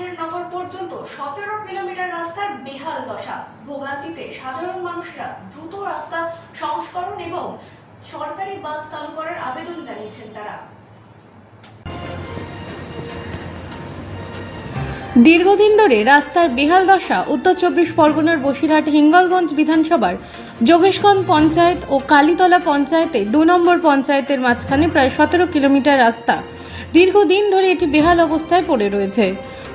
শামশেরনগর পর্যন্ত 17 কিলোমিটার রাস্তার বেহাল দশা। ভোগান্তিতে সাধারণ মানুষরা দ্রুত রাস্তা সংস্করণ এবং সরকারি বাস চালু করার আবেদন জানিয়েছেন তারা। দীর্ঘদিন ধরে রাস্তার বেহাল দশা উত্তর চব্বিশ পরগনার বসিরহাট হিঙ্গলগঞ্জ বিধানসভার যোগেশগঞ্জ পঞ্চায়েত ও কালীতলা পঞ্চায়েতে 2 নম্বর পঞ্চায়েতের মাঝখানে প্রায় 17 কিলোমিটার রাস্তা। দীর্ঘদিন ধরে এটি বেহাল অবস্থায় পড়ে রয়েছে।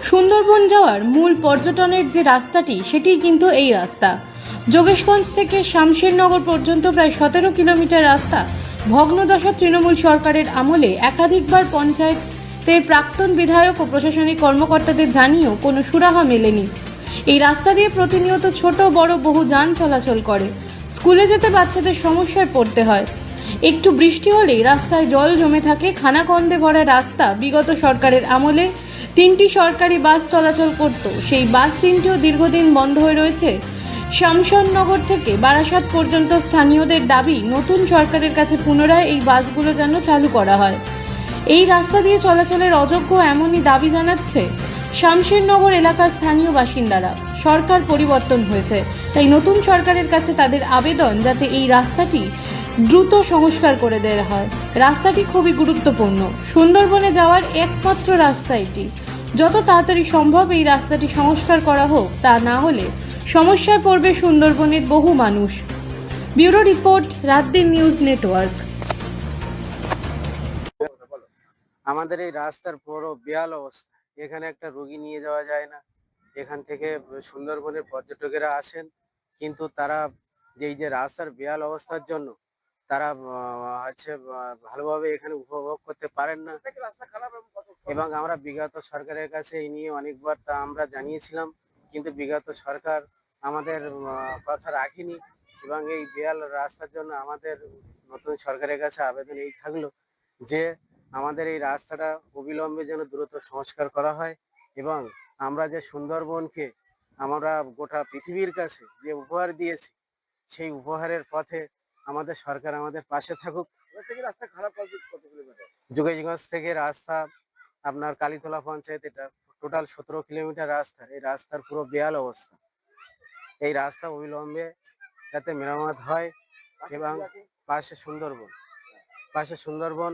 সুন্দরবন যাওয়ার মূল পর্যটনের যে রাস্তাটি সেটিই কিন্তু এই রাস্তা। যোগেশগঞ্জ থেকে শামশেরনগর পর্যন্ত প্রায় 17 কিলোমিটার রাস্তা ভগ্নদশা তৃণমূল সরকারের আমলে একাধিকবার পঞ্চায়েত প্রাক্তন বিধায়ক ও প্রশাসনিক কর্মকর্তাদের জানিয়েও কোনো সুরাহা মেলেনি। এই রাস্তা দিয়ে প্রতিনিয়ত ছোট বড় বহু যান চলাচল করে। স্কুলে যেতে বাচ্চাদের সমস্যায় পড়তে হয়। একটু বৃষ্টি হলেই রাস্তায় জল জমে থাকে। খানাখন্দে ভরা রাস্তা। বিগত সরকারের আমলে 3টি সরকারি বাস চলাচল করত, সেই বাস 3টিও দীর্ঘদিন বন্ধ হয়ে রয়েছে। শামশেরনগর থেকে বারাসাত পর্যন্ত স্থানীয়দের দাবি, নতুন সরকারের কাছে পুনরায় এই বাসগুলো যেন চালু করা হয়। এই রাস্তা দিয়ে চলাচলের অযোগ্য এমনই দাবি জানাচ্ছে শামশেরনগর এলাকার স্থানীয় বাসিন্দারা। সরকার পরিবর্তন হয়েছে, তাই নতুন সরকারের কাছে তাদের আবেদন যাতে এই রাস্তাটি দ্রুত সংস্কার করে দেওয়া হয়। রাস্তাটি খুবই গুরুত্বপূর্ণ। সুন্দরবনে যাওয়ার একমাত্র রাস্তা এটি। যত তাড়াতাড়ি সম্ভব এই রাস্তাটি সংস্কার করা হোক, তা না হলে সমস্যায় পড়বে সুন্দরবনের বহু মানুষ। Bureau report, রাতদিন news network. আমাদের এই রাস্তার পুরো বেহাল অবস্থা। এখানে একটা রোগী নিয়ে যাওয়া যায় না। এখান থেকে সুন্দরবনের পর্যটকেরা আসেন, কিন্তু তারা যে রাস্তার বেহাল অবস্থার জন্য তারা ভালোভাবে এখানে উপভোগ করতে পারেন না। এবং আমরা বিগত সরকারের কাছে এই নিয়ে অনেকবার তা আমরা জানিয়েছিলাম, কিন্তু বিগত সরকার আমাদের কথা রাখেনি। এবং এই বেহাল রাস্তার জন্য আমাদের নতুন সরকারের কাছে আবেদন এই থাকলো যে আমাদের এই রাস্তাটা অবিলম্বে যেন দ্রুত সংস্কার করা হয়, এবং আমরা যে সুন্দরবনকে আমরা গোটা পৃথিবীর কাছে যে উপহার দিয়েছি, সেই উপহারের পথে আমাদের সরকার আমাদের পাশে থাকুক। রাস্তা খারাপ, যোগেশগঞ্জ থেকে রাস্তা আপনার কালীতলা পঞ্চায়েত, এটা টোটাল 17 কিলোমিটার রাস্তা। এই রাস্তার পুরো বেহাল অবস্থা। এই রাস্তা অবিলম্বে যাতে মেরামত হয়, এবং পাশে সুন্দরবন।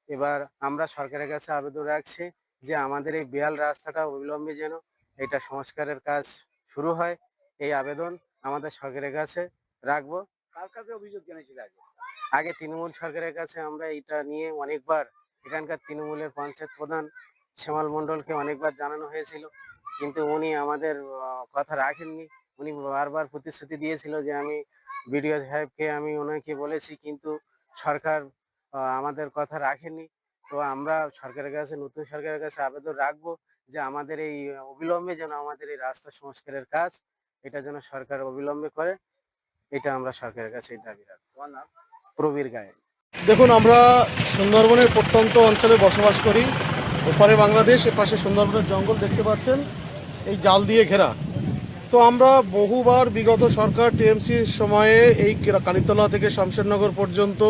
এবার আমরা সরকারের কাছে আবেদন রাখছি যে আমাদের এই বেহাল রাস্তাটা অবিলম্বে যেন এটা সংস্কারের কাজ শুরু হয়। এই আবেদন আমাদের সরকারের কাছে রাখবো। কার কাছে অভিযোগ জানিয়েছিল? আগে তৃণমূল সরকারের কাছে আমরা এটা নিয়ে অনেকবার, এখানকার তৃণমূলের পঞ্চায়েত প্রধান শ্যামল মণ্ডলকে অনেকবার জানানো হয়েছিল, কিন্তু উনি আমাদের কথা রাখেননি। উনি বারবার প্রতিশ্রুতি দিয়েছিল যে আমি বিডিও সাহেবকে আমি ওনাকে বলেছি, কিন্তু সরকার আমাদের কথা রাখেনি। তো আমরা সরকারের কাছে, নতুন সরকারের কাছে আবেদন রাখবো যে আমাদের এই অবিলম্বে যেন আমাদের এই রাস্তা সংস্কারের কাজ এটা যেন সরকার অবিলম্বে করে। এটা আমরা সরকারের কাছে এই দাবি রাখবো। প্রবীর গায়েন। দেখুন, আমরা সুন্দরবনের প্রত্যন্ত অঞ্চলে বসবাস করি। ওপারে বাংলাদেশ, এপাশে সুন্দরবনের জঙ্গল দেখতে পাচ্ছেন, এই জাল দিয়ে ঘেরা। তো আমরা বহুবার বিগত সরকার টিএমসির সময়ে এই কালীতলা থেকে শামশেরনগর পর্যন্ত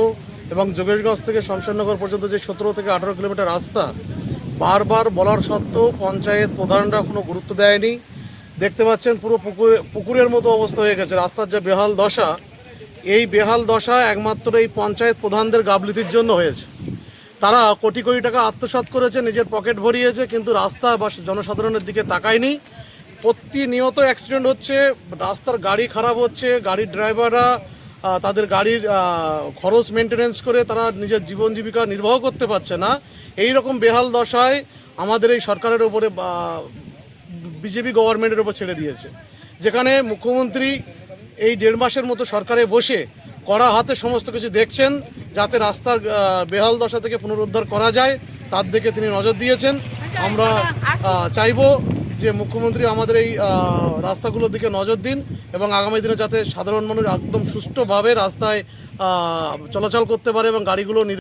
এবং যোগেশগঞ্জ থেকে শামশেরনগর পর্যন্ত যে 17 থেকে 18 কিলোমিটার রাস্তা, বারবার বলার সত্ত্বেও পঞ্চায়েত প্রধানরা কোনো গুরুত্ব দেয়নি। দেখতে পাচ্ছেন পুরো পুকুরের মতো অবস্থা হয়ে গেছে রাস্তার। যে বেহাল দশা, এই বেহাল দশা একমাত্র এই পঞ্চায়েত প্রধানদের গাফিলতির জন্য হয়েছে। তারা কোটি কোটি টাকা আত্মসাৎ করেছে, নিজের পকেট ভরিয়েছে, কিন্তু রাস্তা বা জনসাধারণের দিকে তাকায়নি। প্রতিনিয়ত অ্যাক্সিডেন্ট হচ্ছে, রাস্তার গাড়ি খারাপ হচ্ছে, গাড়ির ড্রাইভাররা তাদের গাড়ির খরচ মেনটেনেন্স করে তারা নিজের জীবন জীবিকা নির্বাহ করতে পারছে না। এই রকম বেহাল দশায় আমাদের এই সরকারের ওপরে বিজেপি গভর্নমেন্টের ওপর ছেড়ে দিয়েছে, যেখানে মুখ্যমন্ত্রী এই 1.5 মাসের মতো সরকারে বসে কড়া হাতে সমস্ত কিছু দেখছেন, যাতে রাস্তার বেহাল দশা থেকে পুনরুদ্ধার করা যায়, তার দিকে তিনি নজর দিয়েছেন। আমরা চাইবো যে মুখ্যমন্ত্রী আমাদের এই রাস্তাগুলোর দিকে নজর দিন, এবং আগামী দিনে যাতে সাধারণ মানুষ একদম সুষ্ঠুভাবে রাস্তায় চলাচল করতে পারে এবং গাড়িগুলো